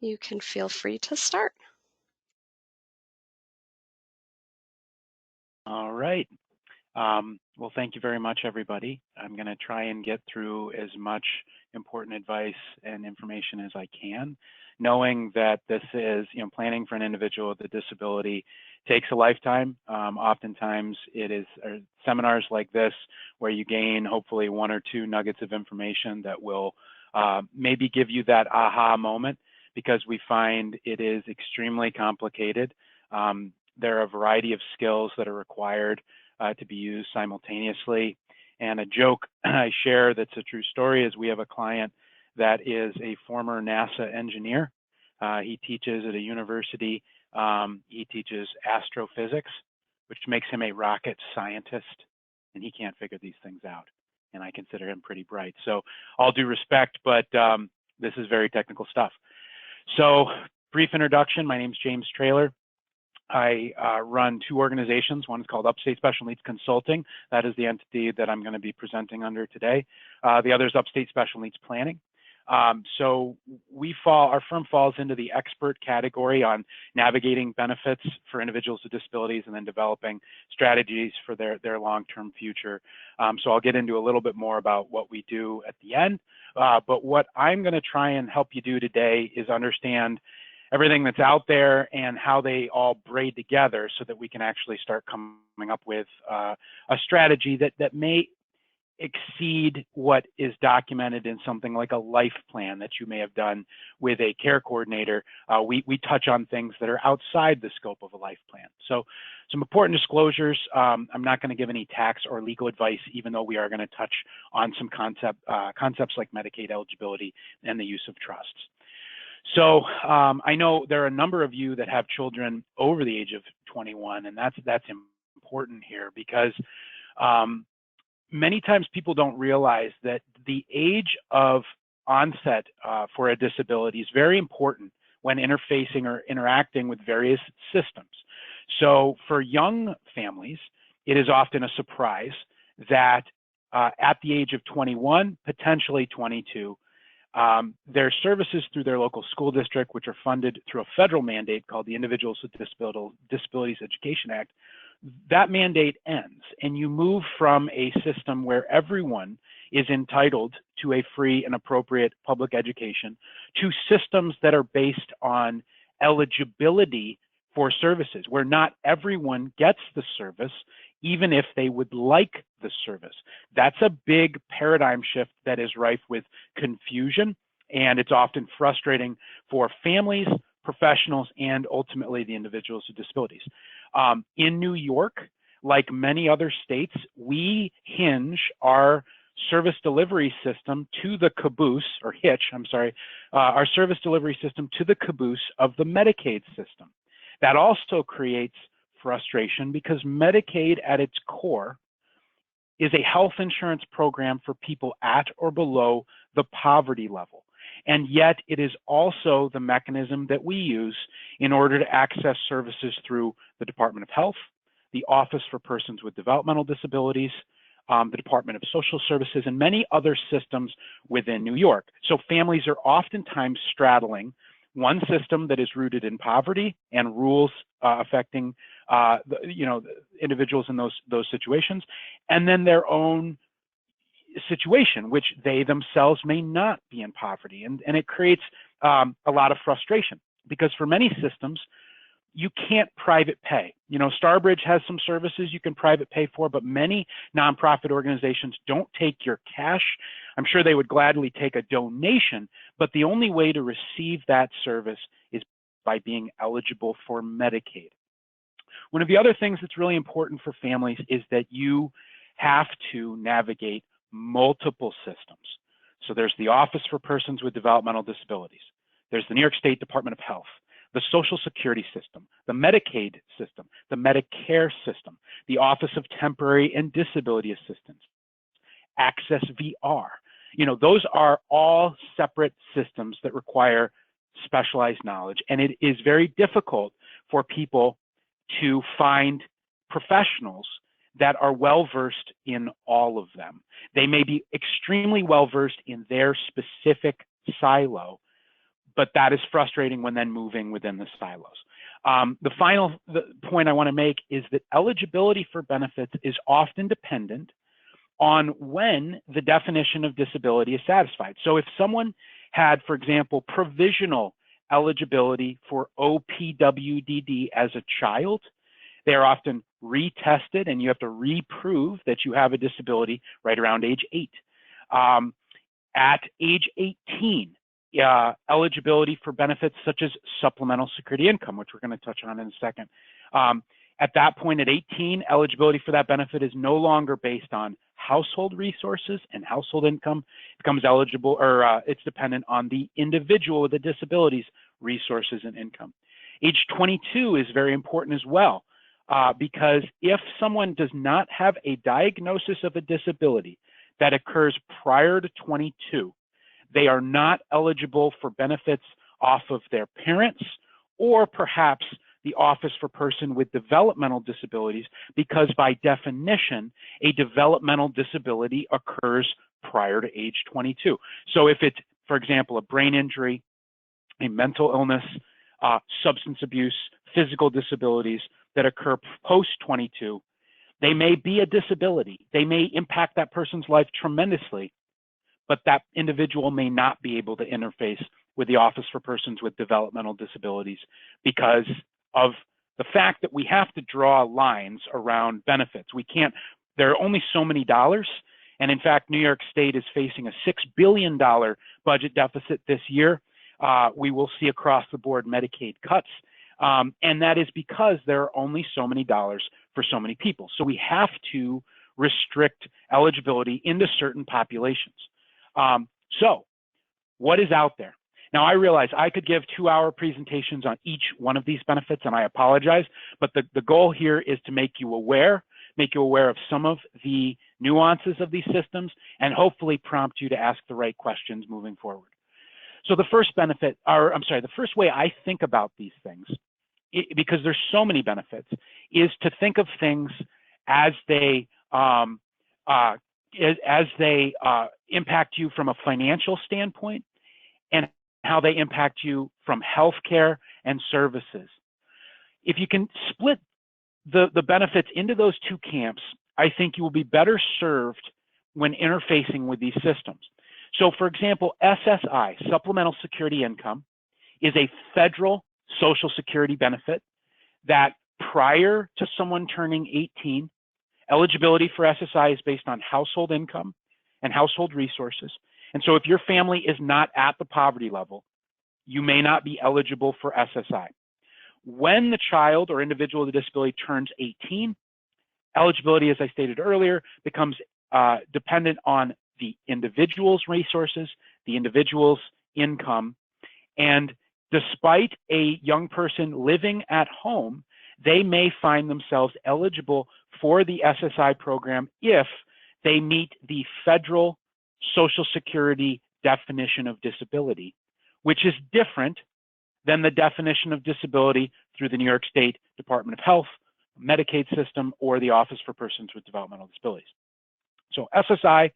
you can feel free to start. All right. Well, thank you very much, everybody. I'm going to try and get through as much important advice and information as I can, knowing that this is, planning for an individual with a disability takes a lifetime. Oftentimes, it is seminars like this where you gain hopefully 1 or 2 nuggets of information that will maybe give you that aha moment, because we find it is extremely complicated. There are a variety of skills that are required to be used simultaneously. And a joke I share that's a true story is we have a client that is a former NASA engineer. He teaches at a university. He teaches astrophysics, which makes him a rocket scientist, and he can't figure these things out. And I consider him pretty bright. So all due respect, but this is very technical stuff. So brief introduction, my name is James Traylor. I run 2 organizations. One is called Upstate Special Needs Consulting. That is the entity that I'm going to be presenting under today. The other is Upstate Special Needs Planning. So our firm falls into the expert category on navigating benefits for individuals with disabilities and then developing strategies for their long-term future. So I'll get into a little bit more about what we do at the end. But what I'm going to try and help you do today is understand everything that's out there and how they all braid together so that we can actually start coming up with a strategy that may exceed what is documented in something like a life plan that you may have done with a care coordinator. We touch on things that are outside the scope of a life plan. So some important disclosures. I'm not going to give any tax or legal advice, even though we are going to touch on some concepts like Medicaid eligibility and the use of trusts. So I know there are a number of you that have children over the age of 21, and that's important here because many times people don't realize that the age of onset for a disability is very important when interfacing or interacting with various systems. So for young families, it is often a surprise that at the age of 21, potentially 22, their services through their local school district, which are funded through a federal mandate called the Individuals with Disabilities Education Act, that mandate ends, and you move from a system where everyone is entitled to a free and appropriate public education to systems that are based on eligibility for services, where not everyone gets the service, even if they would like the service. That's a big paradigm shift that is rife with confusion, and it's often frustrating for families, professionals, and ultimately the individuals with disabilities. In New York, like many other states, we hinge our service delivery system to the caboose, or hitch, our service delivery system to the caboose of the Medicaid system. That also creates frustration because Medicaid at its core is a health insurance program for people at or below the poverty level. And yet it is also the mechanism that we use in order to access services through the Department of Health, the Office for Persons with Developmental Disabilities, the Department of Social Services, and many other systems within New York. So families are oftentimes straddling one system that is rooted in poverty and rules affecting the individuals in those situations, and then their own situation, which they themselves may not be in poverty. And it creates a lot of frustration because for many systems, you can't private pay. Starbridge has some services you can private pay for, but many nonprofit organizations don't take your cash. I'm sure they would gladly take a donation, but the only way to receive that service is by being eligible for Medicaid. One of the other things that's really important for families is that you have to navigate multiple systems. So there's the Office for Persons with Developmental Disabilities. There's the New York State Department of Health, the Social Security system, the Medicaid system, the Medicare system, the Office of Temporary and Disability Assistance, Access VR. Those are all separate systems that require specialized knowledge, and it is very difficult for people to find professionals that are well-versed in all of them. They may be extremely well-versed in their specific silo, but that is frustrating when then moving within the silos. The point I want to make is that eligibility for benefits is often dependent on when the definition of disability is satisfied. So if someone had, for example, provisional eligibility for OPWDD as a child, they are often retested and you have to reprove that you have a disability right around age 8. At age 18, eligibility for benefits such as supplemental security income, which we're going to touch on in a second. At that point, at 18, eligibility for that benefit is no longer based on household resources and household income. It becomes eligible, or it's dependent on the individual with the disabilities, resources, and income. Age 22 is very important as well, because if someone does not have a diagnosis of a disability that occurs prior to 22, they are not eligible for benefits off of their parents or perhaps the Office for Person with Developmental Disabilities, because by definition, a developmental disability occurs prior to age 22. So if it's, for example, a brain injury, a mental illness, substance abuse, physical disabilities that occur post 22, they may be a disability. They may impact that person's life tremendously, but that individual may not be able to interface with the Office for Persons with Developmental Disabilities because of the fact that we have to draw lines around benefits. We can't, there are only so many dollars. And in fact, New York State is facing a $6 billion budget deficit this year. We will see across the board Medicaid cuts. And that is because there are only so many dollars for so many people. So we have to restrict eligibility into certain populations. So what is out there? Now, I realize I could give 2-hour presentations on each one of these benefits, and I apologize, but the goal here is to make you aware of some of the nuances of these systems, and hopefully prompt you to ask the right questions moving forward. So the first benefit, or I'm sorry, the first way I think about these things, because there's so many benefits, is to think of things as they impact you from a financial standpoint and how they impact you from healthcare and services. If you can split the benefits into those two camps, I think you will be better served when interfacing with these systems. So for example, SSI, Supplemental Security Income, is a federal Social Security benefit that prior to someone turning 18, eligibility for SSI is based on household income and household resources. And so if your family is not at the poverty level, you may not be eligible for SSI. When the child or individual with a disability turns 18, eligibility, as I stated earlier, becomes dependent on the individual's resources, the individual's income, and despite a young person living at home, they may find themselves eligible for the SSI program if they meet the federal Social Security definition of disability, which is different than the definition of disability through the New York State Department of Health, Medicaid system, or the Office for Persons with Developmental Disabilities. So SSI,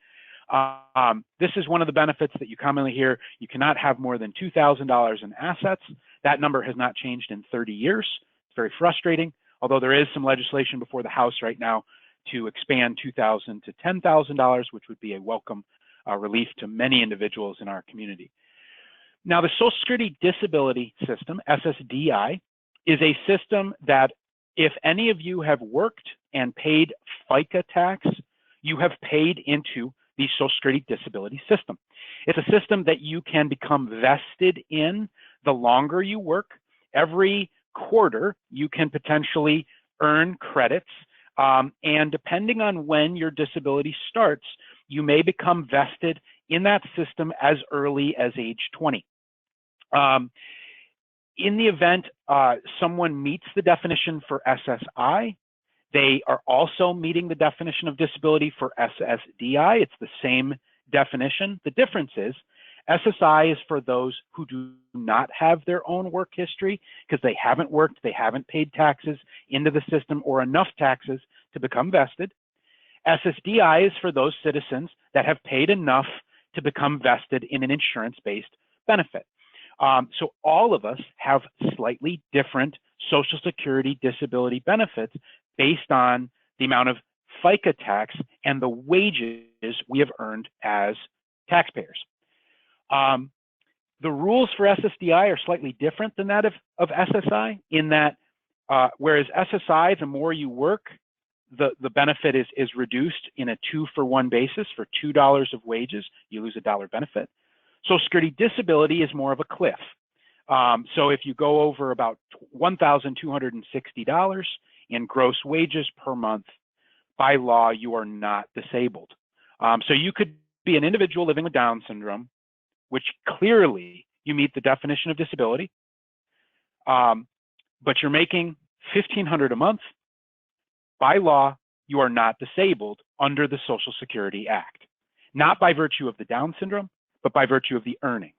this is one of the benefits that you commonly hear. You cannot have more than $2,000 in assets. That number has not changed in 30 years. It's very frustrating, although there is some legislation before the House right now to expand $2,000 to $10,000, which would be a welcome relief to many individuals in our community. Now, the Social Security Disability System, SSDI, is a system that if any of you have worked and paid FICA tax, you have paid into the Social Security Disability System. It's a system that you can become vested in the longer you work. Every quarter, you can potentially earn credits, and depending on when your disability starts, you may become vested in that system as early as age 20. In the event someone meets the definition for SSI, they are also meeting the definition of disability for SSDI. It's the same definition. The difference is SSI is for those who do not have their own work history because they haven't worked, they haven't paid taxes into the system or enough taxes to become vested. SSDI is for those citizens that have paid enough to become vested in an insurance-based benefit. So all of us have slightly different Social Security disability benefits based on the amount of FICA tax and the wages we have earned as taxpayers. The rules for SSDI are slightly different than that of SSI in that whereas SSI, the more you work, the benefit is reduced in a 2-for-1 basis. For $2 of wages, you lose $1 benefit. Social Security disability is more of a cliff. So if you go over about $1,260 in gross wages per month, by law, you are not disabled. So you could be an individual living with Down syndrome, which clearly you meet the definition of disability, but you're making $1,500 a month. By law, you are not disabled under the Social Security Act, not by virtue of the Down syndrome, but by virtue of the earnings.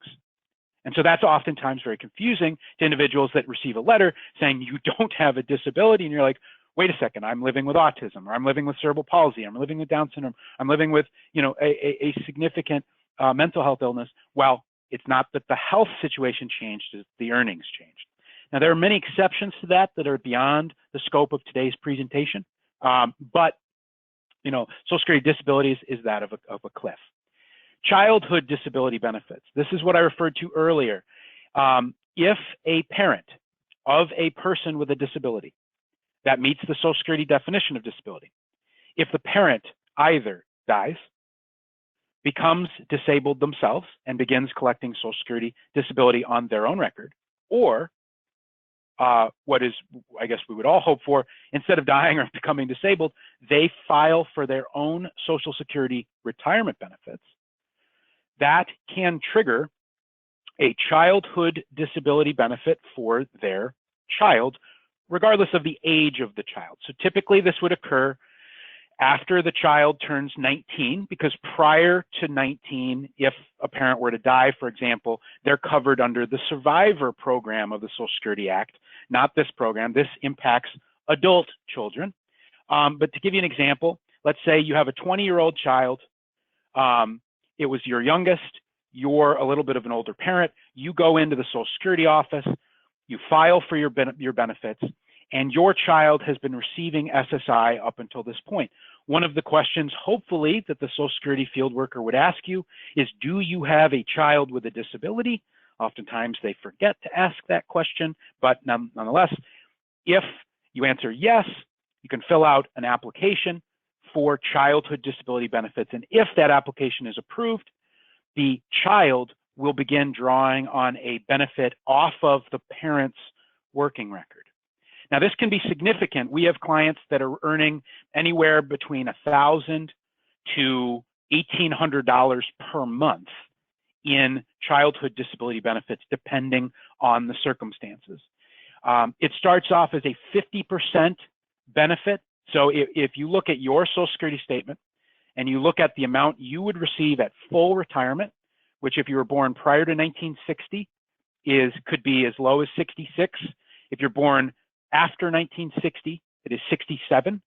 And so that's oftentimes very confusing to individuals that receive a letter saying you don't have a disability, and you're like, wait a second, I'm living with autism, or I'm living with cerebral palsy, I'm living with Down syndrome, I'm living with, you know, a significant mental health illness. Well, it's not that the health situation changed, it's the earnings changed. Now, there are many exceptions to that that are beyond the scope of today's presentation, but, you know, Social Security disability is that of a cliff. Childhood disability benefits. This is what I referred to earlier. If a parent of a person with a disability that meets the Social Security definition of disability, if the parent either dies, becomes disabled themselves and begins collecting Social Security disability on their own record, or what is, I guess we would all hope for, instead of dying or becoming disabled, they file for their own Social Security retirement benefits, that can trigger a childhood disability benefit for their child, regardless of the age of the child. So typically this would occur after the child turns 19, because prior to 19, if a parent were to die, for example, they're covered under the survivor program of the Social Security Act, not this program. This impacts adult children. But to give you an example, let's say you have a 20-year-old child. It was your youngest. You're a little bit of an older parent. You go into the Social Security office, you file for your benefits, and your child has been receiving SSI up until this point. One of the questions, hopefully, that the Social Security field worker would ask you is, do you have a child with a disability? Oftentimes they forget to ask that question, but nonetheless, if you answer yes, you can fill out an application for childhood disability benefits. And if that application is approved, the child will begin drawing on a benefit off of the parent's working record. Now, this can be significant. We have clients that are earning anywhere between $1,000 to $1,800 per month in childhood disability benefits, depending on the circumstances. It starts off as a 50% benefit. So if you look at your Social Security statement and you look at the amount you would receive at full retirement, which if you were born prior to 1960 could be as low as 66. If you're born after 1960, it is 67.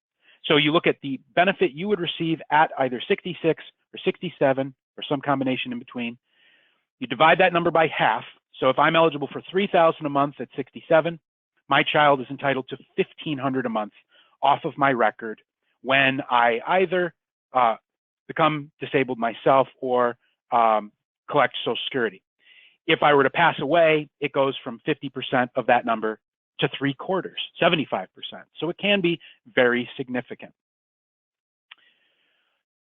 So you look at the benefit you would receive at either 66 or 67 or some combination in between. You divide that number by half. So if I'm eligible for $3,000 a month at 67, my child is entitled to $1,500 a month off of my record when I either become disabled myself or collect Social Security. If I were to pass away, it goes from 50% of that number to 3/4, 75%. So it can be very significant.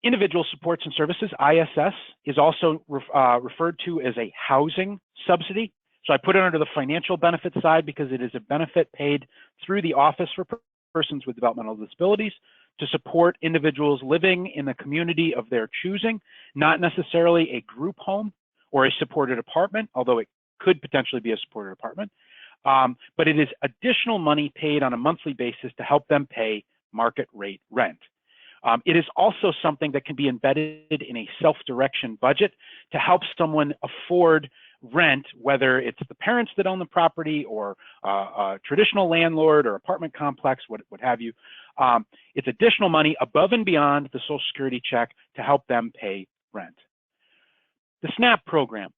Individual supports and services, ISS, is also referred to as a housing subsidy. So I put it under the financial benefit side because it is a benefit paid through the Office for Persons with Developmental Disabilities to support individuals living in the community of their choosing, not necessarily a group home or a supported apartment, although it could potentially be a supported apartment. But it is additional money paid on a monthly basis to help them pay market rate rent. It is also something that can be embedded in a self-direction budget to help someone afford rent, whether it's the parents that own the property or a traditional landlord or apartment complex, what have you. It's additional money above and beyond the Social Security check to help them pay rent. The SNAP program,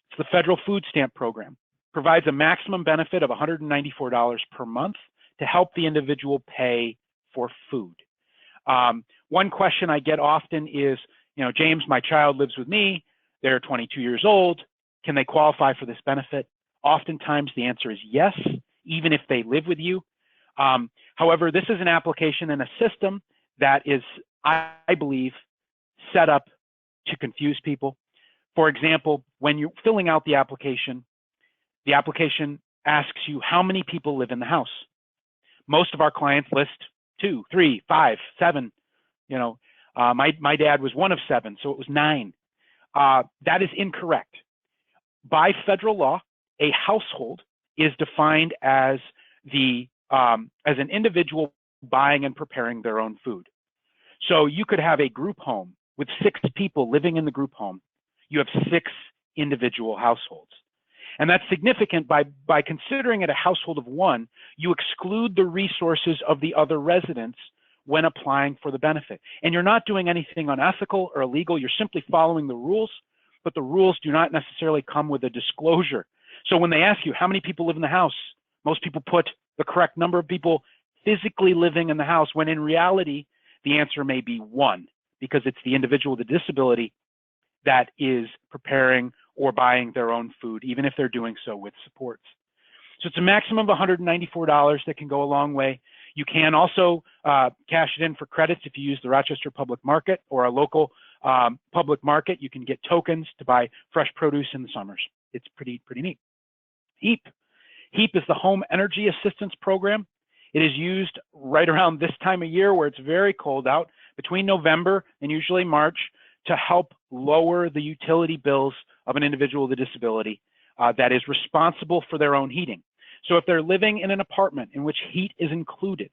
it's the federal food stamp program. provides a maximum benefit of $194 per month to help the individual pay for food. One question I get often is, James, my child lives with me, they're 22 years old, can they qualify for this benefit? Oftentimes the answer is yes, even if they live with you. However, this is an application and a system that is, I believe, set up to confuse people. For example, when you're filling out the application asks you how many people live in the house. Most of our clients list 2, 3, 5, 7. My dad was one of 7, so it was 9. That is incorrect. By federal law, a household is defined as an individual buying and preparing their own food. So you could have a group home with 6 people living in the group home. You have 6 individual households. And that's significant by considering it a household of 1, you exclude the resources of the other residents when applying for the benefit. And you're not doing anything unethical or illegal, you're simply following the rules, but the rules do not necessarily come with a disclosure. So when they ask you how many people live in the house, most people put the correct number of people physically living in the house, when in reality, the answer may be 1, because it's the individual with a disability that is preparing or buying their own food, even if they're doing so with supports. So it's a maximum of $194 that can go a long way. You can also cash it in for credits if you use the Rochester Public Market or a local public market. You can get tokens to buy fresh produce in the summers. It's pretty neat. HEAP. HEAP is the Home Energy Assistance Program. It is used right around this time of year where it's very cold out, between November and usually March, to help lower the utility bills of an individual with a disability that is responsible for their own heating. So if they're living in an apartment in which heat is included,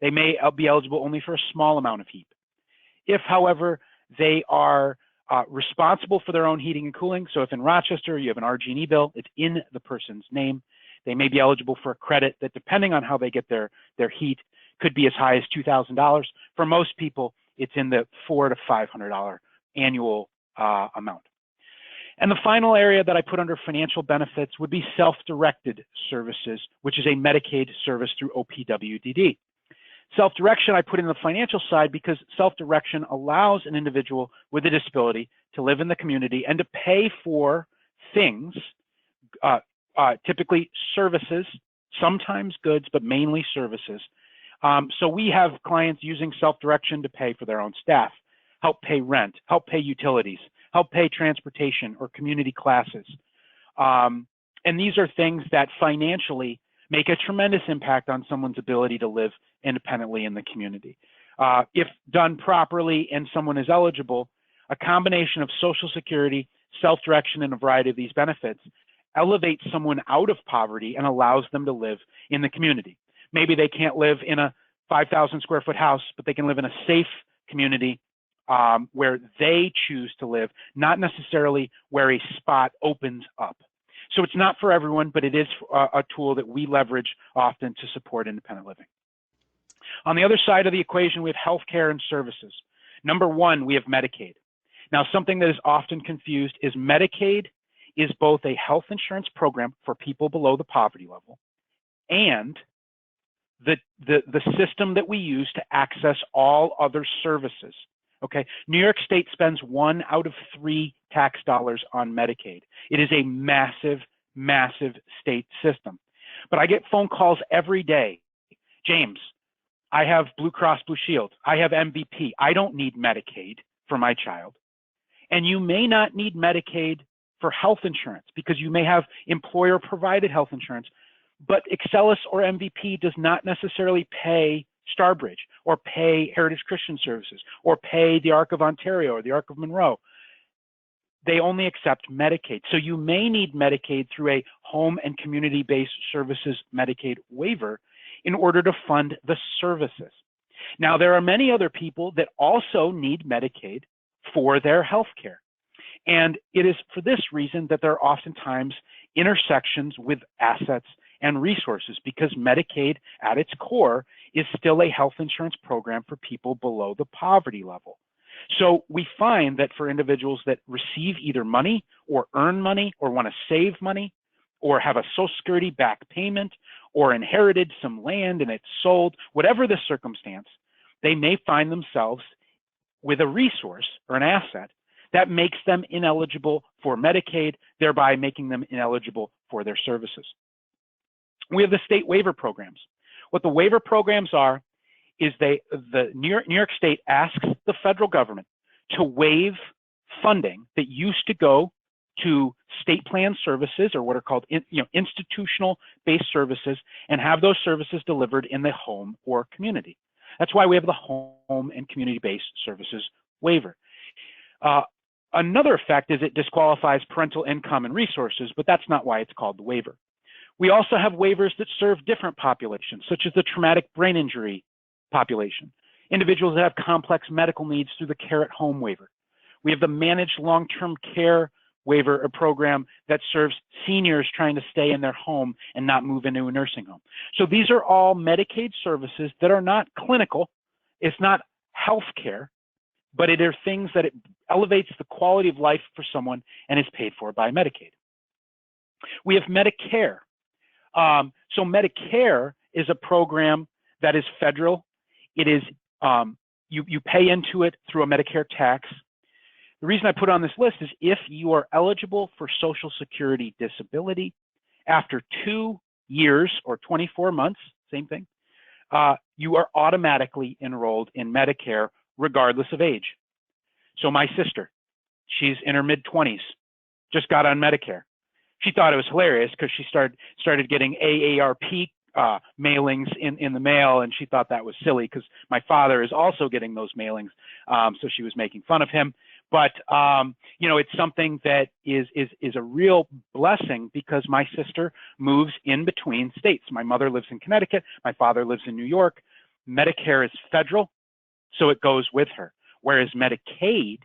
they may be eligible only for a small amount of HEAP. If, however, they are responsible for their own heating and cooling, so if in Rochester you have an RG&E bill, it's in the person's name, they may be eligible for a credit that, depending on how they get their heat, could be as high as $2,000. For most people, it's in the $400 to $500 annual amount. And the final area that I put under financial benefits would be self-directed services, which is a Medicaid service through OPWDD. Self-direction I put in the financial side because self-direction allows an individual with a disability to live in the community and to pay for things, typically services, sometimes goods, but mainly services. So we have clients using self-direction to pay for their own staff, help pay rent, help pay utilities, help pay transportation or community classes. And these are things that financially make a tremendous impact on someone's ability to live independently in the community. If done properly and someone is eligible, a combination of Social Security, self-direction, and a variety of these benefits elevates someone out of poverty and allows them to live in the community. Maybe they can't live in a 5,000 square foot house, but they can live in a safe community where they choose to live, not necessarily where a spot opens up. So it's not for everyone, but it is a tool that we leverage often to support independent living. On the other side of the equation, we have healthcare and services. Number 1, we have Medicaid. Now, something that is often confused is Medicaid is both a health insurance program for people below the poverty level and the system that we use to access all other services. Okay, New York State spends 1 out of 3 tax dollars on Medicaid. It is a massive, massive state system. But I get phone calls every day. James, I have Blue Cross Blue Shield. I have MVP. I don't need Medicaid for my child. And you may not need Medicaid for health insurance because you may have employer-provided health insurance, but Excellus or MVP does not necessarily pay Starbridge or pay Heritage Christian Services or pay the Arc of Ontario or the Arc of Monroe. They only accept Medicaid. So you may need Medicaid through a home and community-based services Medicaid waiver in order to fund the services. Now, there are many other people that also need Medicaid for their health care. And it is for this reason that there are oftentimes intersections with assets and resources, because Medicaid at its core is still a health insurance program for people below the poverty level. So we find that for individuals that receive either money or earn money or want to save money, or have a Social Security back payment, or inherited some land and it's sold, whatever the circumstance, they may find themselves with a resource or an asset that makes them ineligible for Medicaid, thereby making them ineligible for their services. We have the state waiver programs. What the waiver programs are is the New York State asks the federal government to waive funding that used to go to state plan services, or what are called institutional-based services, and have those services delivered in the home or community. That's why we have the home and community-based services waiver. Another effect is it disqualifies parental income and resources, but that's not why it's called the waiver. We also have waivers that serve different populations, such as the traumatic brain injury population, individuals that have complex medical needs through the care at home waiver. We have the managed long-term care waiver, a program that serves seniors trying to stay in their home and not move into a nursing home. So these are all Medicaid services that are not clinical. It's not health care, but it are things that it elevates the quality of life for someone and is paid for by Medicaid. We have Medicare. So Medicare is a program that is federal. It is, you pay into it through a Medicare tax. The reason I put on this list is if you are eligible for Social Security disability after 2 years or 24 months, same thing, you are automatically enrolled in Medicare regardless of age. So my sister, she's in her mid-20s, just got on Medicare. She thought it was hilarious because she started getting AARP mailings in the mail, and she thought that was silly because my father is also getting those mailings, so she was making fun of him. But it's something that is a real blessing because my sister moves in between states. My mother lives in Connecticut, my father lives in New York. Medicare is federal, so it goes with her, whereas Medicaid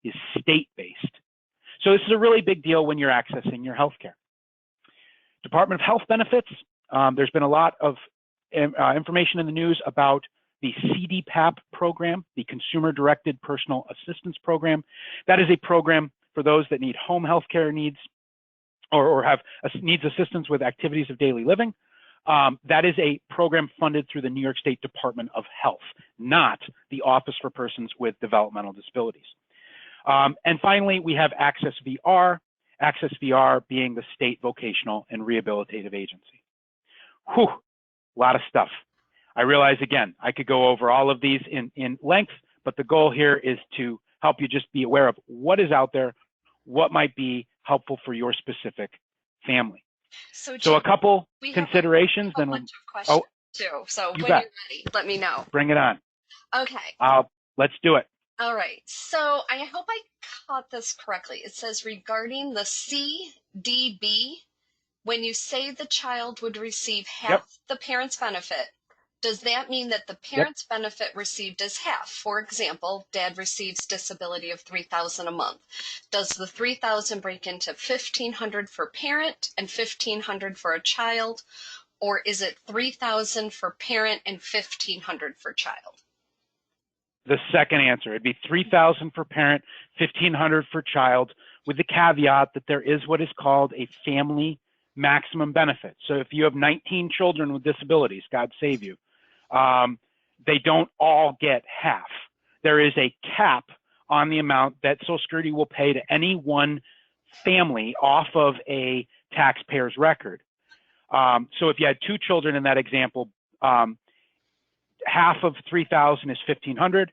is state-based. So this is a really big deal when you're accessing your health care. Department of Health benefits, there's been a lot of information in the news about the CDPAP program, the Consumer Directed Personal Assistance Program. That is a program for those that need home health care needs or have needs assistance with activities of daily living. That is a program funded through the New York State Department of Health, not the Office for Persons with Developmental Disabilities. And finally, we have Access VR, Access VR being the state vocational and rehabilitative agency. Whew, a lot of stuff. I realize, again, I could go over all of these in length, but the goal here is to help you just be aware of what is out there, what might be helpful for your specific family. So a couple considerations. Then bunch of questions too. So when you're ready, let me know. Bring it on. Okay. Let's do it. All right. So I hope I caught this correctly. It says regarding the CDB, when you say the child would receive half the parent's benefit, does that mean that the parent's benefit received is half? For example, dad receives disability of $3,000 a month. Does the $3,000 break into $1,500 for parent and $1,500 for a child, or is it $3,000 for parent and $1,500 for child? The second answer, it'd be $3,000 for parent, $1,500 for child, with the caveat that there is what is called a family maximum benefit. So if you have 19 children with disabilities, God save you, they don't all get half. There is a cap on the amount that Social Security will pay to any one family off of a taxpayer's record. So if you had 2 children in that example, half of $3,000 is $1,500.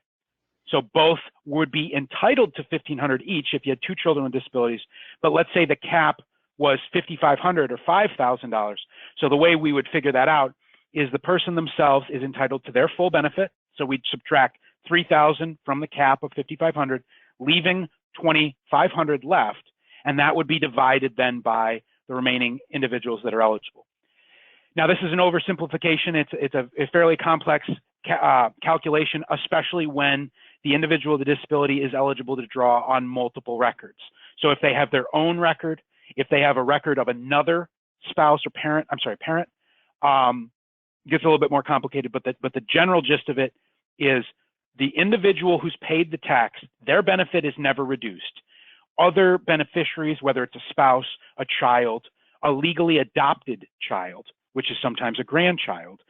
So both would be entitled to $1,500 each if you had 2 children with disabilities. But let's say the cap was $5,500 or $5,000. So the way we would figure that out is the person themselves is entitled to their full benefit. So we'd subtract $3,000 from the cap of $5,500, leaving $2,500 left, and that would be divided then by the remaining individuals that are eligible. Now, this is an oversimplification. It's a fairly complex calculation, especially when the individual with the disability is eligible to draw on multiple records. So if they have their own record, if they have a record of another spouse or parent, gets a little bit more complicated, but the general gist of it is the individual who's paid the tax, their benefit is never reduced. Other beneficiaries, whether it's a spouse, a child, a legally adopted child, which is sometimes a grandchild,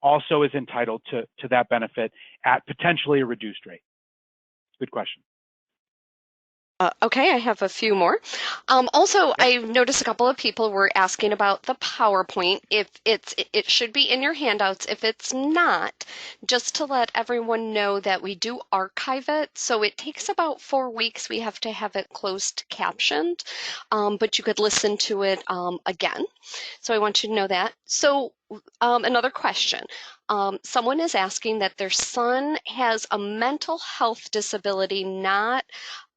also is entitled to that benefit at potentially a reduced rate. Good question. Okay, I have a few more. Also, I noticed a couple of people were asking about the PowerPoint. If it should be in your handouts. If it's not, just to let everyone know that we do archive it. So it takes about 4 weeks. We have to have it closed captioned, but you could listen to it again. So I want you to know that. So another question. Someone is asking that their son has a mental health disability, not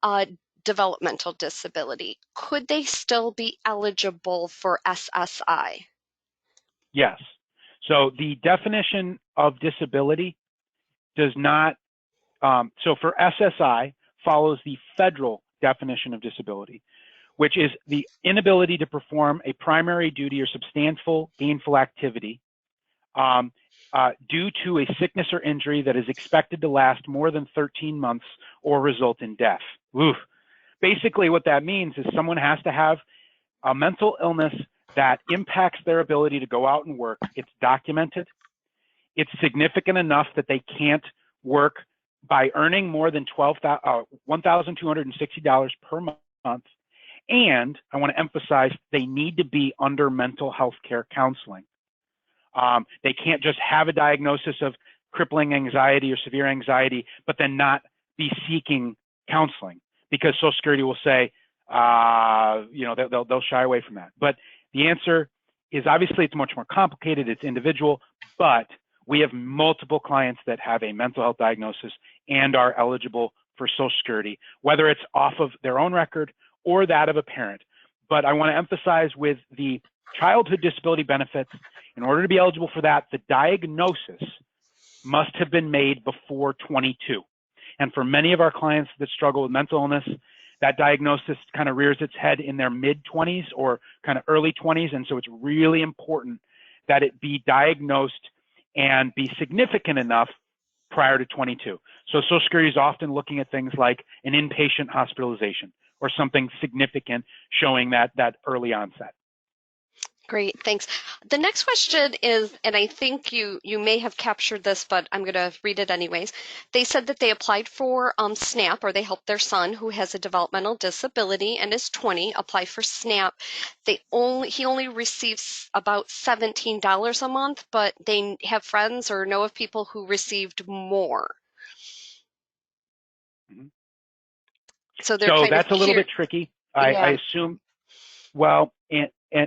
a developmental disability. Could they still be eligible for SSI? Yes. So the definition of disability does not, so for SSI follows the federal definition of disability, which is the inability to perform a primary duty or substantial gainful activity due to a sickness or injury that is expected to last more than 13 months or result in death. Oof. Basically, what that means is someone has to have a mental illness that impacts their ability to go out and work. It's documented. It's significant enough that they can't work by earning more than $1,260 per month. And I want to emphasize they need to be under mental health care counseling. They can't just have a diagnosis of crippling anxiety or severe anxiety, but then not be seeking counseling, because Social Security will say, they'll shy away from that. But the answer is obviously it's much more complicated. It's individual, but we have multiple clients that have a mental health diagnosis and are eligible for Social Security, whether it's off of their own record or that of a parent. But I want to emphasize with the childhood disability benefits, in order to be eligible for that, the diagnosis must have been made before 22. And for many of our clients that struggle with mental illness, that diagnosis kind of rears its head in their mid-20s or kind of early 20s. And so it's really important that it be diagnosed and be significant enough prior to 22. So Social Security is often looking at things like an inpatient hospitalization or something significant showing that early onset. Great, thanks. The next question is, and I think you may have captured this, but I'm going to read it anyways. They said that they applied for SNAP, or they helped their son who has a developmental disability and is 20 apply for SNAP. He only receives about $17 a month, but they have friends or know of people who received more. Mm-hmm. So they're kind that's of a little bit tricky. Yeah. I assume, well,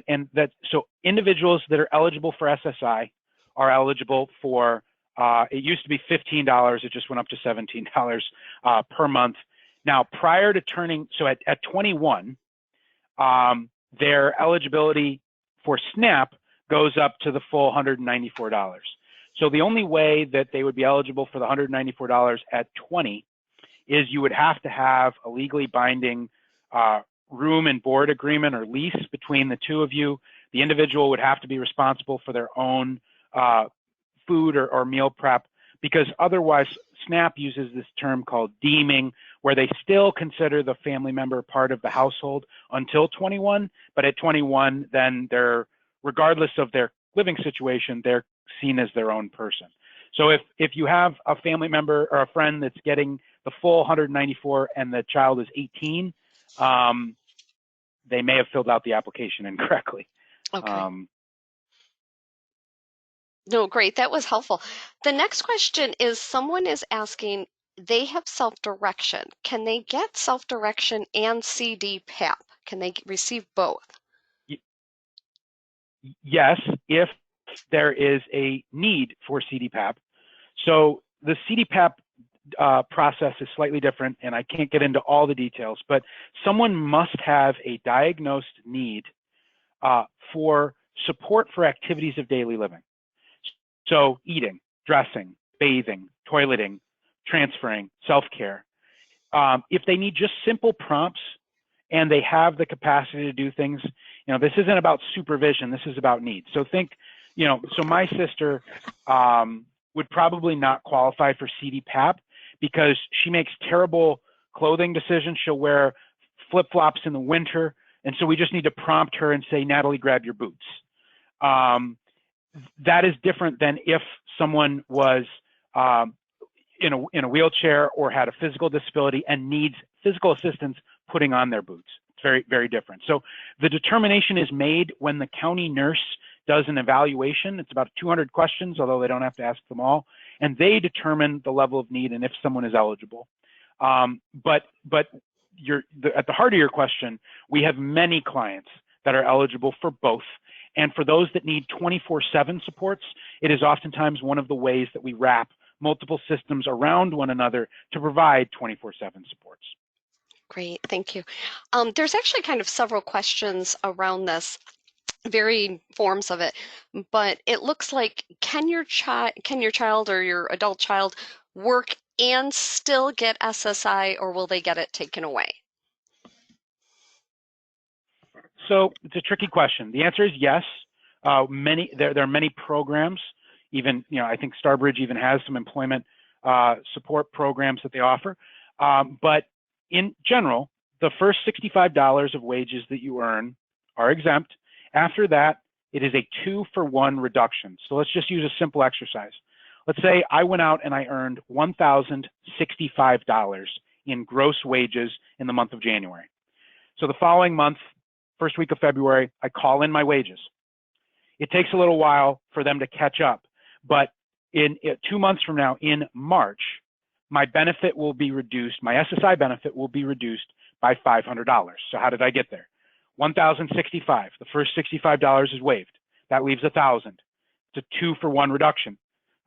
and that, so individuals that are eligible for SSI are eligible for, it used to be $15, it just went up to $17 per month. Now, prior to turning, so at 21, their eligibility for SNAP goes up to the full $194. So the only way that they would be eligible for the $194 at 20 is you would have to have a legally binding room and board agreement or lease between the two of you. The individual would have to be responsible for their own food or meal prep, because otherwise SNAP uses this term called deeming, where they still consider the family member part of the household until 21, but at 21, then they're, regardless of their living situation, they're seen as their own person. So if you have a family member or a friend that's getting the full 194 and the child is 18, they may have filled out the application incorrectly. Okay. No, great. That was helpful. The next question is, someone is asking, they have self-direction. Can they get self-direction and CDPAP? Can they receive both? Yes, if there is a need for CDPAP. So the CDPAP process is slightly different, and I can't get into all the details, but someone must have a diagnosed need for support for activities of daily living. So eating, dressing, bathing, toileting, transferring, self-care. If they need just simple prompts and they have the capacity to do things, this isn't about supervision, this is about needs. So think, so my sister would probably not qualify for CDPAP because she makes terrible clothing decisions. She'll wear flip-flops in the winter And so we just need to prompt her and say, Natalie, grab your boots. That is different than if someone was in a wheelchair or had a physical disability and needs physical assistance putting on their boots. It's very, very different. So the determination is made when the county nurse does an evaluation. It's about 200 questions, although they don't have to ask them all, and they determine the level of need and if someone is eligible. But at the heart of your question, we have many clients that are eligible for both. And for those that need 24/7 supports, it is oftentimes one of the ways that we wrap multiple systems around one another to provide 24/7 supports. Great, thank you. There's actually kind of several questions around this, varying forms of it, but it looks like can your child or your adult child work and still get SSI, or will they get it taken away? So it's a tricky question. The answer is yes. There are many programs. Even, I think Starbridge even has some employment support programs that they offer. But in general, the first $65 of wages that you earn are exempt. After that, it is a 2-for-1 reduction. So let's just use a simple exercise. Let's say I went out and I earned $1,065 in gross wages in the month of January. So the following month, first week of February, I call in my wages. It takes a little while for them to catch up, but in 2 months from now, in March, my benefit will be reduced, my SSI benefit will be reduced by $500. So how did I get there? $1,065. The first $65 is waived. That leaves $1,000. It's a 2-for-1 reduction.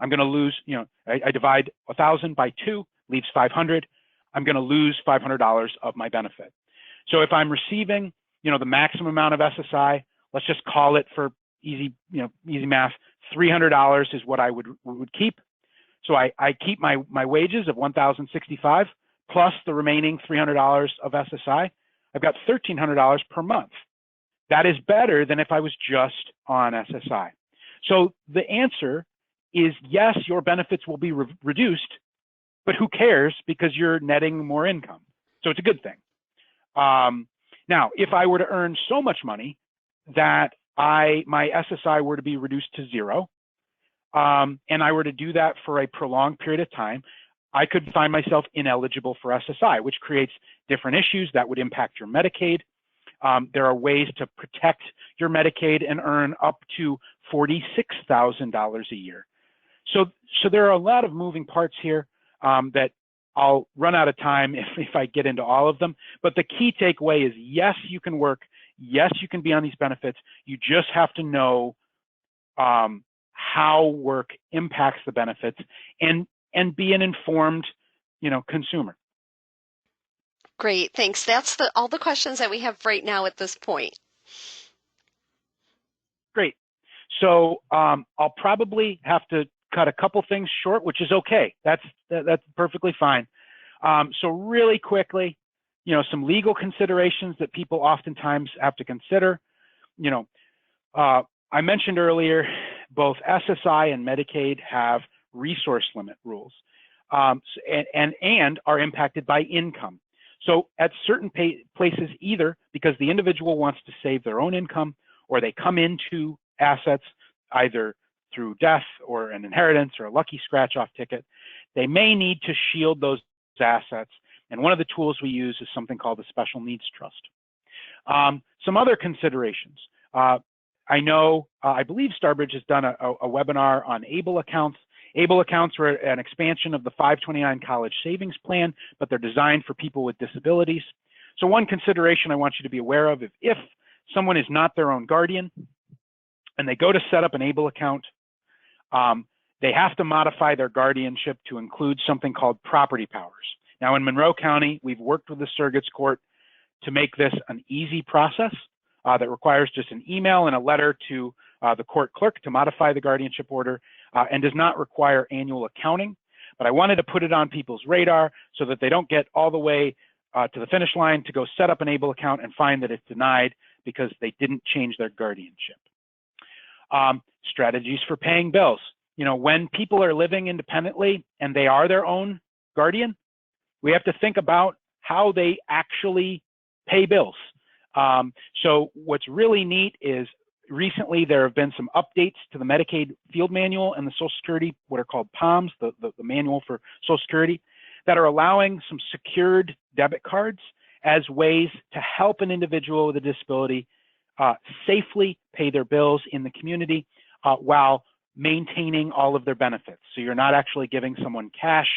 I'm going to lose, I divide 1,000 by 2, leaves 500. I'm going to lose $500 of my benefit. So if I'm receiving, the maximum amount of SSI, let's just call it for easy math, $300 is what I would keep. So I keep my wages of $1,065 plus the remaining $300 of SSI. I've got $1,300 per month. That is better than if I was just on SSI. So the answer is yes, your benefits will be reduced, but who cares because you're netting more income. So it's a good thing. Now, if I were to earn so much money that my SSI were to be reduced to 0, and I were to do that for a prolonged period of time, I could find myself ineligible for SSI, which creates different issues that would impact your Medicaid. There are ways to protect your Medicaid and earn up to $46,000 a year. So there are a lot of moving parts here that I'll run out of time if I get into all of them. But the key takeaway is, yes, you can work. Yes, you can be on these benefits. You just have to know how work impacts the benefits and be an informed, consumer. Great, thanks. That's all the questions that we have right now at this point. Great. So I'll probably have to cut a couple things short, which is okay. That's perfectly fine. So really quickly, some legal considerations that people oftentimes have to consider. I mentioned earlier, both SSI and Medicaid have resource limit rules and are impacted by income. So at certain places, either because the individual wants to save their own income or they come into assets either through death or an inheritance or a lucky scratch-off ticket, they may need to shield those assets. And one of the tools we use is something called the Special Needs Trust. Some other considerations. I believe Starbridge has done a webinar on ABLE accounts. ABLE accounts are an expansion of the 529 College Savings Plan, but they're designed for people with disabilities. So one consideration I want you to be aware of, if someone is not their own guardian and they go to set up an ABLE account, they have to modify their guardianship to include something called property powers. Now in Monroe County, we've worked with the Surrogates Court to make this an easy process that requires just an email and a letter to the court clerk to modify the guardianship order and does not require annual accounting. But I wanted to put it on people's radar so that they don't get all the way to the finish line to go set up an ABLE account and find that it's denied because they didn't change their guardianship. Strategies for paying bills. When people are living independently and they are their own guardian, we have to think about how they actually pay bills. So what's really neat is recently there have been some updates to the Medicaid field manual and the Social Security, what are called POMS, the manual for Social Security, that are allowing some secured debit cards as ways to help an individual with a disability safely pay their bills in the community while maintaining all of their benefits. So you're not actually giving someone cash,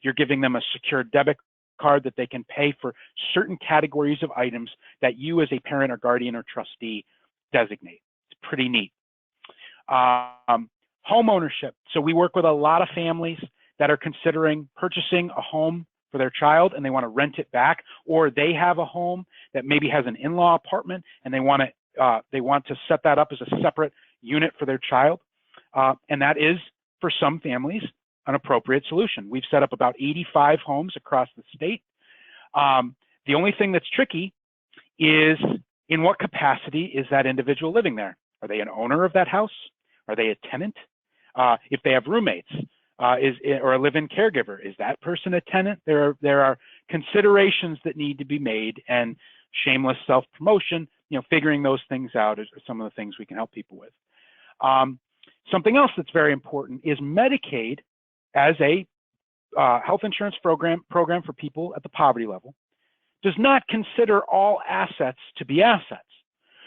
you're giving them a secured debit card that they can pay for certain categories of items that you as a parent or guardian or trustee designate. It's pretty neat. Home ownership. So we work with a lot of families that are considering purchasing a home for their child and they want to rent it back, or they have a home that maybe has an in-law apartment and they want to set that up as a separate unit for their child. And that is, for some families, an appropriate solution. We've set up about 85 homes across the state. The only thing that's tricky is in what capacity is that individual living there? Are they an owner of that house? Are they a tenant? If they have roommates or a live-in caregiver, is that person a tenant? There are considerations that need to be made, and shameless self-promotion, figuring those things out is some of the things we can help people with. Something else that's very important is Medicaid as a health insurance program for people at the poverty level does not consider all assets to be assets.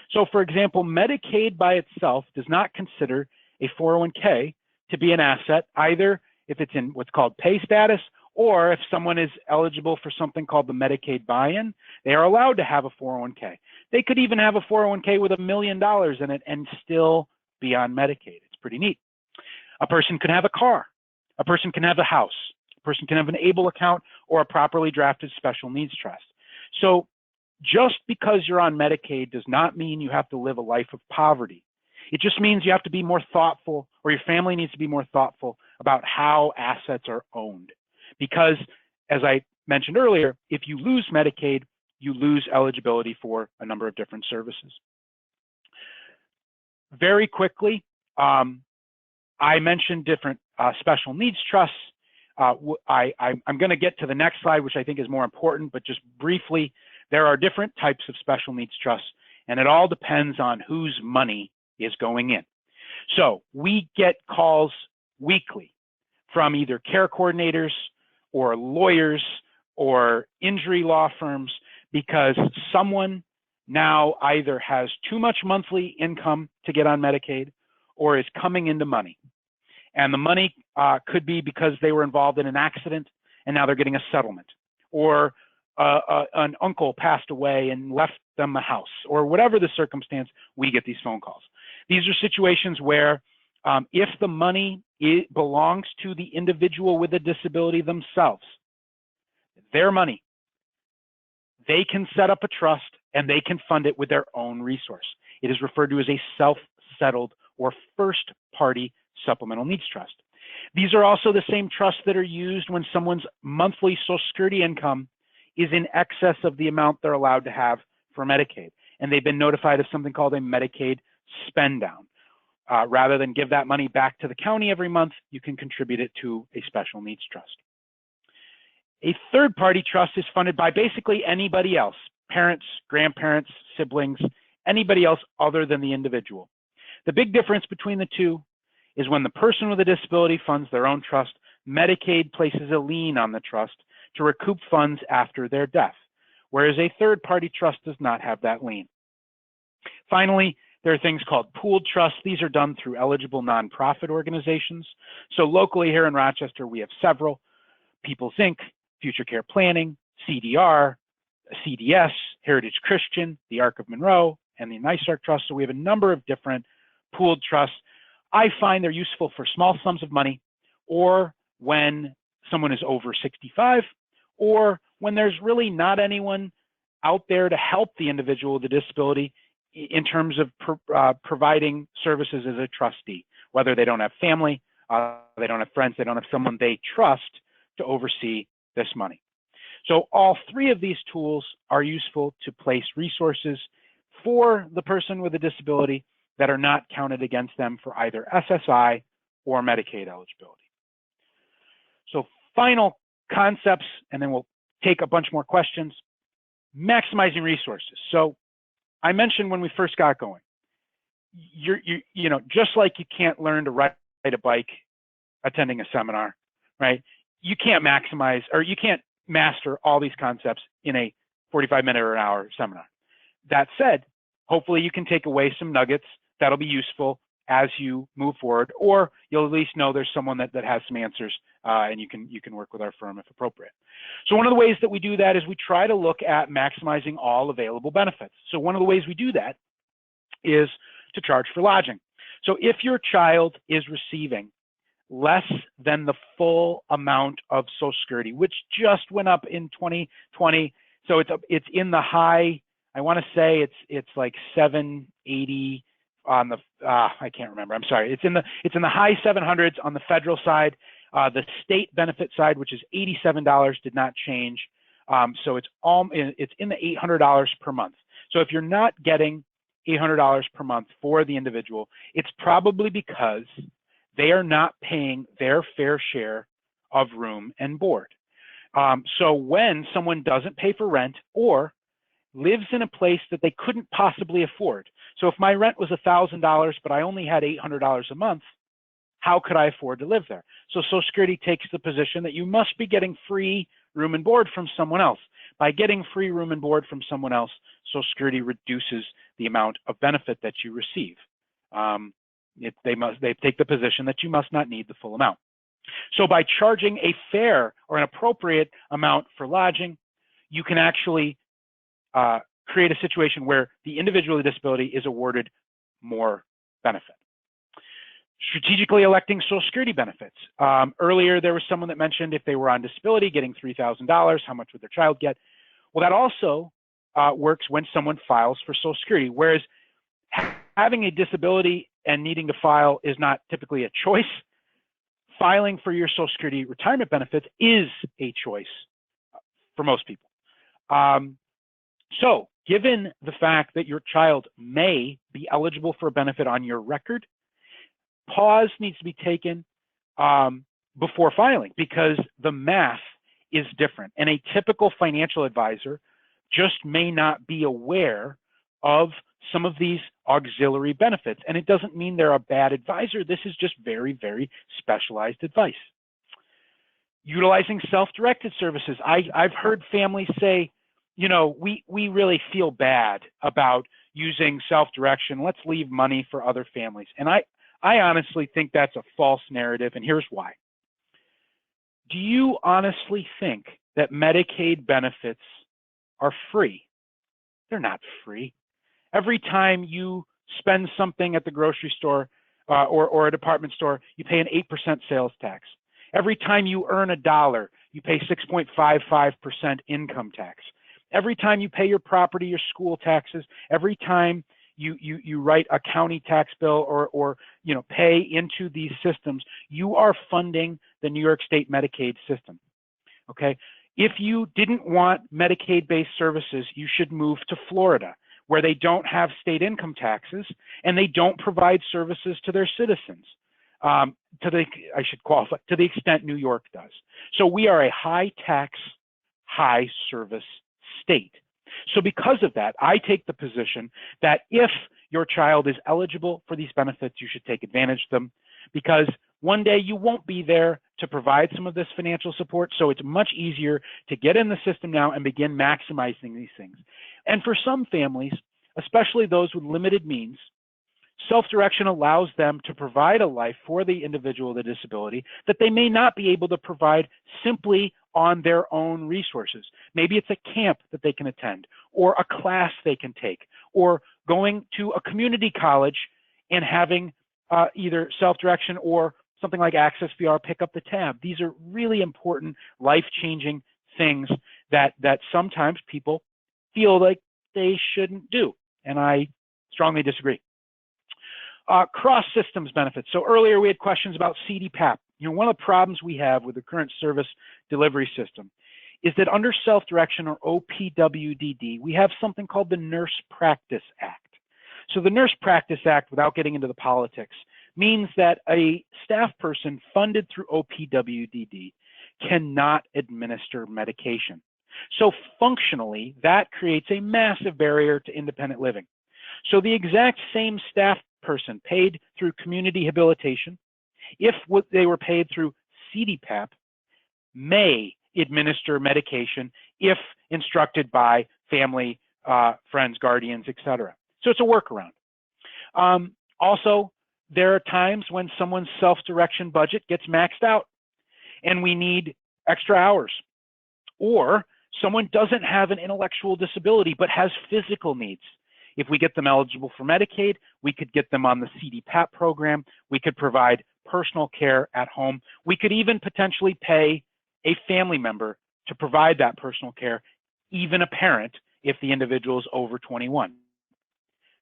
So for example, Medicaid by itself does not consider a 401k to be an asset, either if it's in what's called pay status, or if someone is eligible for something called the Medicaid buy-in, they are allowed to have a 401k. They could even have a 401k with $1 million in it and still be on Medicaid. It's pretty neat. A person can have a car. A person can have a house. A person can have an ABLE account or a properly drafted special needs trust. So just because you're on Medicaid does not mean you have to live a life of poverty. It just means you have to be more thoughtful, or your family needs to be more thoughtful about how assets are owned. Because, as I mentioned earlier, if you lose Medicaid, you lose eligibility for a number of different services. Very quickly, I mentioned different special needs trusts. I'm going to get to the next slide, which I think is more important, but just briefly, there are different types of special needs trusts, and it all depends on whose money is going in. So we get calls weekly from either care coordinators or lawyers or injury law firms because someone now either has too much monthly income to get on Medicaid or is coming into money. And the money could be because they were involved in an accident and now they're getting a settlement, or an uncle passed away and left them a house, or whatever the circumstance, we get these phone calls. These are situations where if the money belongs to the individual with a disability themselves, their money, they can set up a trust and they can fund it with their own resource. It is referred to as a self-settled or first-party supplemental needs trust. These are also the same trusts that are used when someone's monthly Social Security income is in excess of the amount they're allowed to have for Medicaid, and they've been notified of something called a Medicaid spend down. Rather than give that money back to the county every month, you can contribute it to a special needs trust. A third-party trust is funded by basically anybody else, parents, grandparents, siblings, anybody else other than the individual. The big difference between the two is when the person with a disability funds their own trust, Medicaid places a lien on the trust to recoup funds after their death, whereas a third-party trust does not have that lien. Finally, there are things called pooled trusts. These are done through eligible nonprofit organizations. So locally here in Rochester, we have several: People's Inc., Future Care Planning, CDR, CDS, Heritage Christian, the Ark of Monroe, and the NYSARC Trust. So we have a number of different pooled trusts. I find they're useful for small sums of money, or when someone is over 65, or when there's really not anyone out there to help the individual with a disability in terms of providing services as a trustee, whether they don't have family, they don't have friends, they don't have someone they trust to oversee this money. So all three of these tools are useful to place resources for the person with a disability that are not counted against them for either SSI or Medicaid eligibility. So final concepts, and then we'll take a bunch more questions. Maximizing resources. So I mentioned when we first got going, you know, just like you can't learn to ride a bike attending a seminar, right? You can't maximize, or you can't master all these concepts in a 45-minute or an hour seminar. That said, hopefully you can take away some nuggets that'll be useful as you move forward, or you'll at least know there's someone that has some answers, and you can work with our firm if appropriate. So one of the ways that we do that is we try to look at maximizing all available benefits. So one of the ways we do that is to charge for lodging. So if your child is receiving less than the full amount of Social Security, which just went up in 2020, so it's in the high, I want to say it's like 780 on the I can't remember. I'm sorry. It's in the high 700s on the federal side. The state benefit side, which is $87, did not change. So it's in the $800 per month. So if you're not getting $800 per month for the individual, it's probably because they are not paying their fair share of room and board. So when someone doesn't pay for rent or lives in a place that they couldn't possibly afford. So if my rent was $1,000, but I only had $800 a month, how could I afford to live there? So Social Security takes the position that you must be getting free room and board from someone else. By getting free room and board from someone else, Social Security reduces the amount of benefit that you receive. They take the position that you must not need the full amount. So by charging a fair or an appropriate amount for lodging, you can actually create a situation where the individual with disability is awarded more benefit. Strategically electing Social Security benefits. Earlier, there was someone that mentioned if they were on disability, getting $3,000, how much would their child get? Well, that also works when someone files for Social Security, whereas having a disability and needing to file is not typically a choice. Filing for your Social Security retirement benefits is a choice for most people. So given the fact that your child may be eligible for a benefit on your record, pause needs to be taken before filing because the math is different. And a typical financial advisor just may not be aware of some of these auxiliary benefits. And it doesn't mean they're a bad advisor. This is just very, very specialized advice. Utilizing self-directed services. I've heard families say, you know, we really feel bad about using self-direction. Let's leave money for other families. And I honestly think that's a false narrative, and here's why. Do you honestly think that Medicaid benefits are free? They're not free. Every time you spend something at the grocery store or a department store, you pay an 8% sales tax. Every time you earn $1, you pay 6.55% income tax. Every time you pay your property or school taxes, every time you write a county tax bill or you know pay into these systems, you are funding the New York State Medicaid system. Okay, if you didn't want Medicaid-based services, you should move to Florida, where they don't have state income taxes and they don't provide services to their citizens. To the extent New York does. So we are a high tax, high service state. So because of that, I take the position that if your child is eligible for these benefits, you should take advantage of them, because one day you won't be there to provide some of this financial support. So it's much easier to get in the system now and begin maximizing these things. And for some families, especially those with limited means, self-direction allows them to provide a life for the individual with a disability that they may not be able to provide simply on their own resources. Maybe it's a camp that they can attend, or a class they can take, or going to a community college and having either self-direction or something like Access VR pick up the tab. These are really important, life-changing things that sometimes people feel like they shouldn't do, and I strongly disagree. Cross-systems benefits. So earlier we had questions about CDPAP. You know, one of the problems we have with the current service delivery system is that under self-direction, or OPWDD, we have something called the Nurse Practice Act. So the Nurse Practice Act, without getting into the politics, means that a staff person funded through OPWDD cannot administer medication. So functionally, that creates a massive barrier to independent living. So the exact same staff person paid through community habilitation, if they were paid through CDPAP, may administer medication if instructed by family, friends, guardians, etc. So it's a workaround. Also, there are times when someone's self-direction budget gets maxed out and we need extra hours. Or someone doesn't have an intellectual disability but has physical needs. If we get them eligible for Medicaid, we could get them on the CDPAP program. We could provide personal care at home. We could even potentially pay a family member to provide that personal care, even a parent, if the individual is over 21.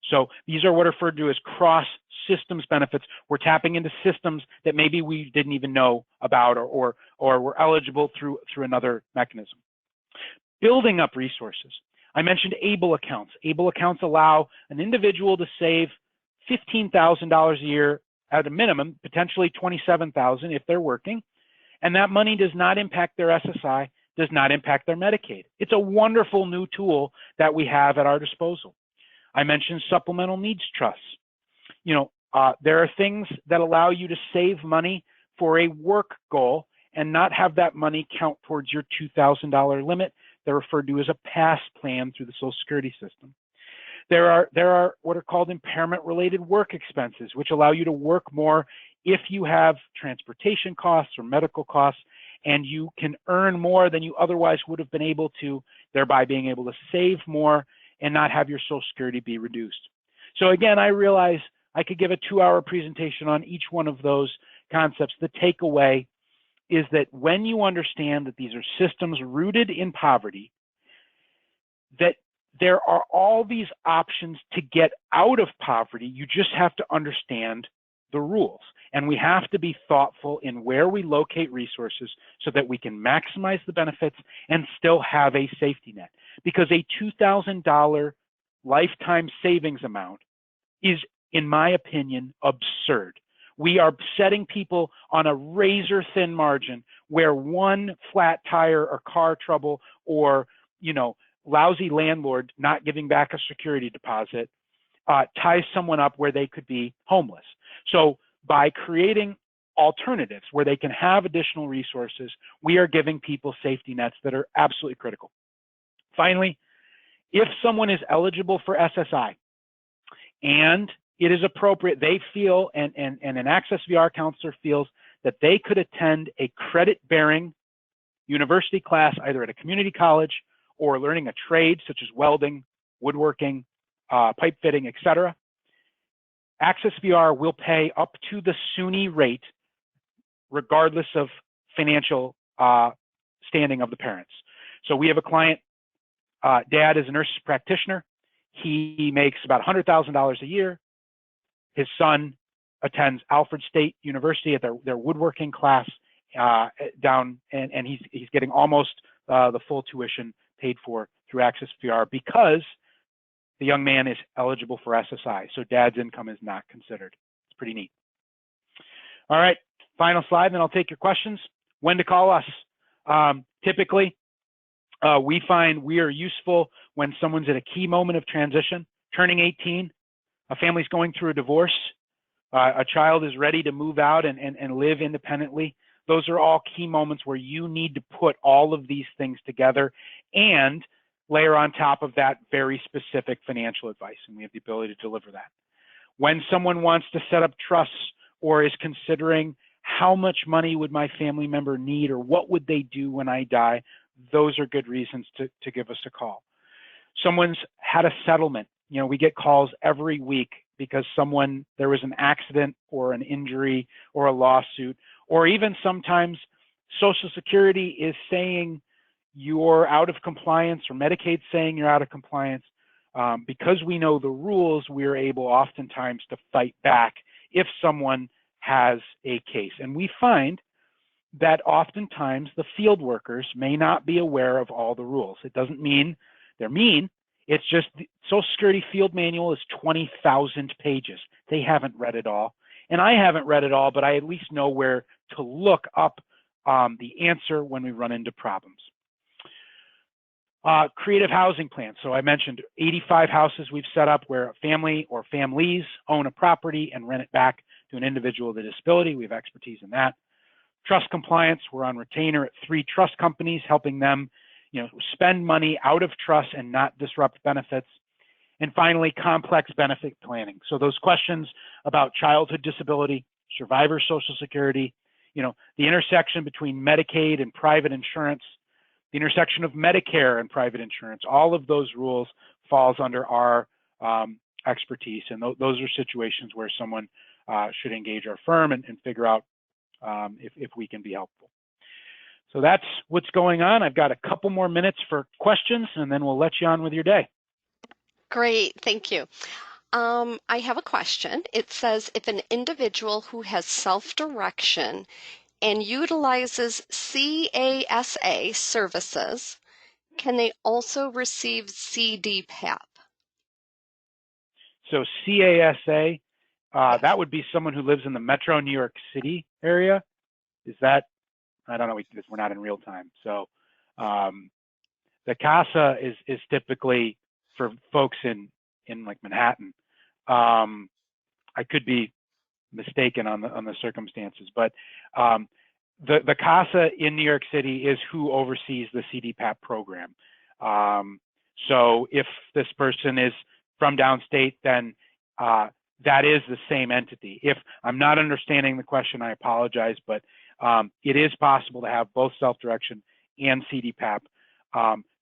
So these are what are referred to as cross-systems benefits. We're tapping into systems that maybe we didn't even know about or were eligible through another mechanism. Building up resources. I mentioned ABLE accounts. ABLE accounts allow an individual to save $15,000 a year at a minimum, potentially $27,000 if they're working, and that money does not impact their SSI, does not impact their Medicaid. It's a wonderful new tool that we have at our disposal. I mentioned supplemental needs trusts. There are things that allow you to save money for a work goal and not have that money count towards your $2,000 limit. They're referred to as a PASS plan through the Social Security system. There are what are called impairment-related work expenses, which allow you to work more if you have transportation costs or medical costs, and you can earn more than you otherwise would have been able to, thereby being able to save more and not have your Social Security be reduced. So again, I realize I could give a 2-hour presentation on each one of those concepts. The takeaway is that when you understand that these are systems rooted in poverty, that there are all these options to get out of poverty. You just have to understand the rules. And we have to be thoughtful in where we locate resources so that we can maximize the benefits and still have a safety net. Because a $2,000 lifetime savings amount is, in my opinion, absurd. We are setting people on a razor-thin margin where one flat tire or car trouble or, lousy landlord not giving back a security deposit ties someone up where they could be homeless. So by creating alternatives where they can have additional resources, we are giving people safety nets that are absolutely critical. Finally, if someone is eligible for SSI and it is appropriate, they feel, and an Access VR counselor feels that they could attend a credit-bearing university class either at a community college or learning a trade such as welding, woodworking, pipe fitting, etc. Access VR will pay up to the SUNY rate regardless of financial standing of the parents. So we have a client, dad is a nurse practitioner. He makes about $100,000 a year. His son attends Alfred State University at their woodworking class down, and he's getting almost the full tuition paid for through Access VR because the young man is eligible for SSI. So dad's income is not considered. It's pretty neat. All right, final slide, then I'll take your questions. When to call us? Typically, we find we are useful when someone's at a key moment of transition, turning 18, a family's going through a divorce, a child is ready to move out and live independently. Those are all key moments where you need to put all of these things together and layer on top of that very specific financial advice, and we have the ability to deliver that. When someone wants to set up trusts or is considering how much money would my family member need or what would they do when I die, those are good reasons to give us a call. Someone's had a settlement. We get calls every week because there was an accident or an injury or a lawsuit, or even sometimes Social Security is saying you're out of compliance or Medicaid saying you're out of compliance. Because we know the rules, we're able oftentimes to fight back if someone has a case. And we find that oftentimes the field workers may not be aware of all the rules. It doesn't mean they're mean. It's just the Social Security field manual is 20,000 pages. They haven't read it all. And I haven't read it all, but I at least know where to look up the answer when we run into problems. Creative housing plans. So I mentioned 85 houses we've set up where a family or families own a property and rent it back to an individual with a disability. We have expertise in that. Trust compliance, we're on retainer at 3 trust companies, helping them, spend money out of trust and not disrupt benefits. And finally, complex benefit planning. So those questions about childhood disability, survivor Social Security, the intersection between Medicaid and private insurance, the intersection of Medicare and private insurance, all of those rules falls under our expertise. And those are situations where someone should engage our firm and figure out if we can be helpful. So that's what's going on. I've got a couple more minutes for questions, and then we'll let you on with your day. Great, thank you. I have a question. It says, if an individual who has self-direction and utilizes CASA services, can they also receive CDPAP? So CASA, that would be someone who lives in the Metro New York City area. Is that, I don't know, because we're not in real time. So the CASA is typically for folks in like Manhattan. I could be mistaken on the circumstances, but the CASA in New York City is who oversees the CDPAP program. So if this person is from downstate, then that is the same entity. If I'm not understanding the question, I apologize, but it is possible to have both self-direction and CDPAP.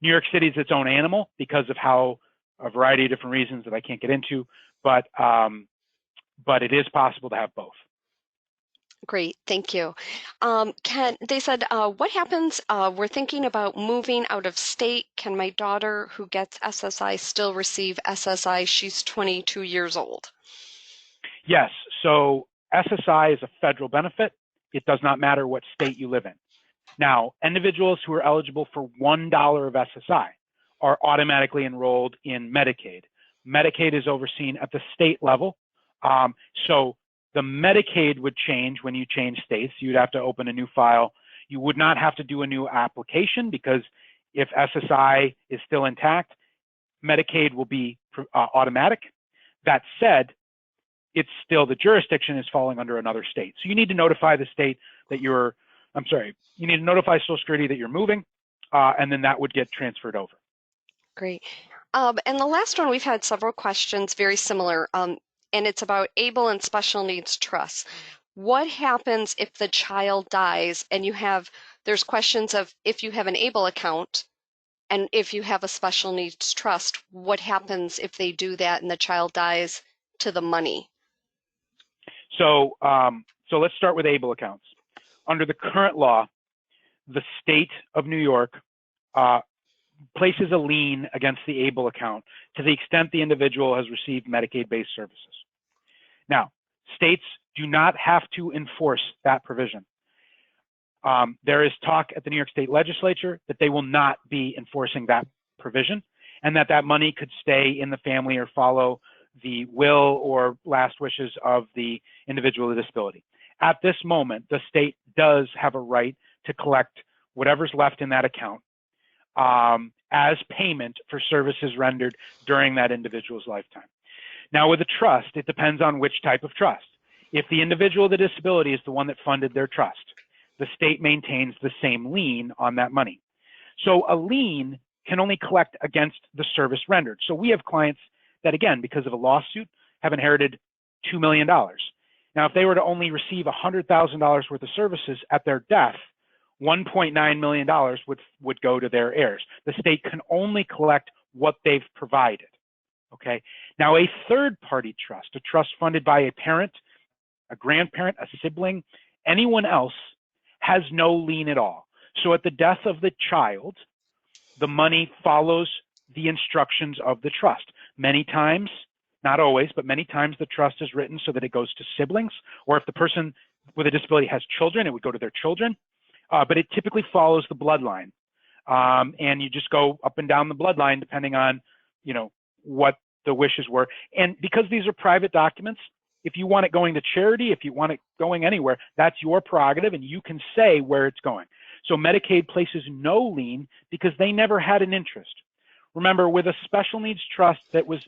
New York City is its own animal because of how a variety of different reasons that I can't get into, but it is possible to have both. Great, thank you. They said, what happens, we're thinking about moving out of state. Can my daughter who gets SSI still receive SSI? She's 22 years old. Yes, so SSI is a federal benefit. It does not matter what state you live in. Now, individuals who are eligible for $1 of SSI are automatically enrolled in Medicaid. Medicaid is overseen at the state level. So the Medicaid would change when you change states. You'd have to open a new file. You would not have to do a new application because if SSI is still intact, Medicaid will be automatic. That said, it's still the jurisdiction is falling under another state. So you need to notify the state that you need to notify Social Security that you're moving, and then that would get transferred over. Great. And the last one, we've had several questions very similar, and it's about able and special needs trusts. What happens if the child dies and there's questions of if you have an able account and if you have a special needs trust, what happens if they do that and the child dies to the money? So let's start with able accounts. Under the current law, the state of New York places a lien against the able account to the extent the individual has received Medicaid-based services. Now, states do not have to enforce that provision. There is talk at the New York State Legislature that they will not be enforcing that provision and that money could stay in the family or follow the will or last wishes of the individual with a disability. At this moment, the state does have a right to collect whatever's left in that account as payment for services rendered during that individual's lifetime. Now, with a trust, it depends on which type of trust. If the individual with a disability is the one that funded their trust, the state maintains the same lien on that money. So a lien can only collect against the service rendered. So we have clients that, again, because of a lawsuit, have inherited $2 million. Now, if they were to only receive $100,000 worth of services at their death, $1.9 million would go to their heirs. The state can only collect what they've provided. Okay. Now, a third-party trust, a trust funded by a parent, a grandparent, a sibling, anyone else, has no lien at all. So at the death of the child, the money follows the instructions of the trust. Many times, not always, but many times the trust is written so that it goes to siblings, or if the person with a disability has children, it would go to their children. But it typically follows the bloodline. And you just go up and down the bloodline depending on, what the wishes were. And because these are private documents, if you want it going to charity, if you want it going anywhere, that's your prerogative and you can say where it's going. So Medicaid places no lien because they never had an interest. Remember, with a special needs trust that was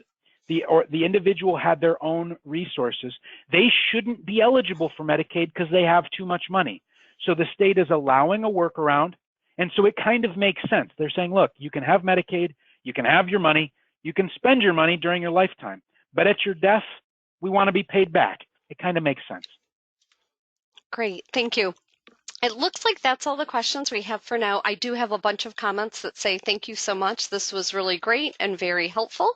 the individual had their own resources, they shouldn't be eligible for Medicaid because they have too much money. So the state is allowing a workaround. And so it kind of makes sense. They're saying, look, you can have Medicaid, you can have your money, you can spend your money during your lifetime, but at your death, we want to be paid back. It kind of makes sense. Great, thank you. It looks like that's all the questions we have for now. I do have a bunch of comments that say thank you so much. This was really great and very helpful.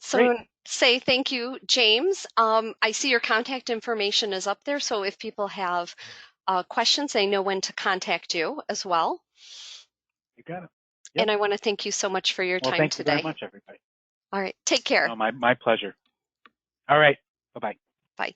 So say thank you, James. I see your contact information is up there, so if people have questions, they know when to contact you as well. You got it. Yep. And I want to thank you so much for your time today. Thank you very much, everybody. All right, take care. No, my pleasure. All right, bye-bye. Bye.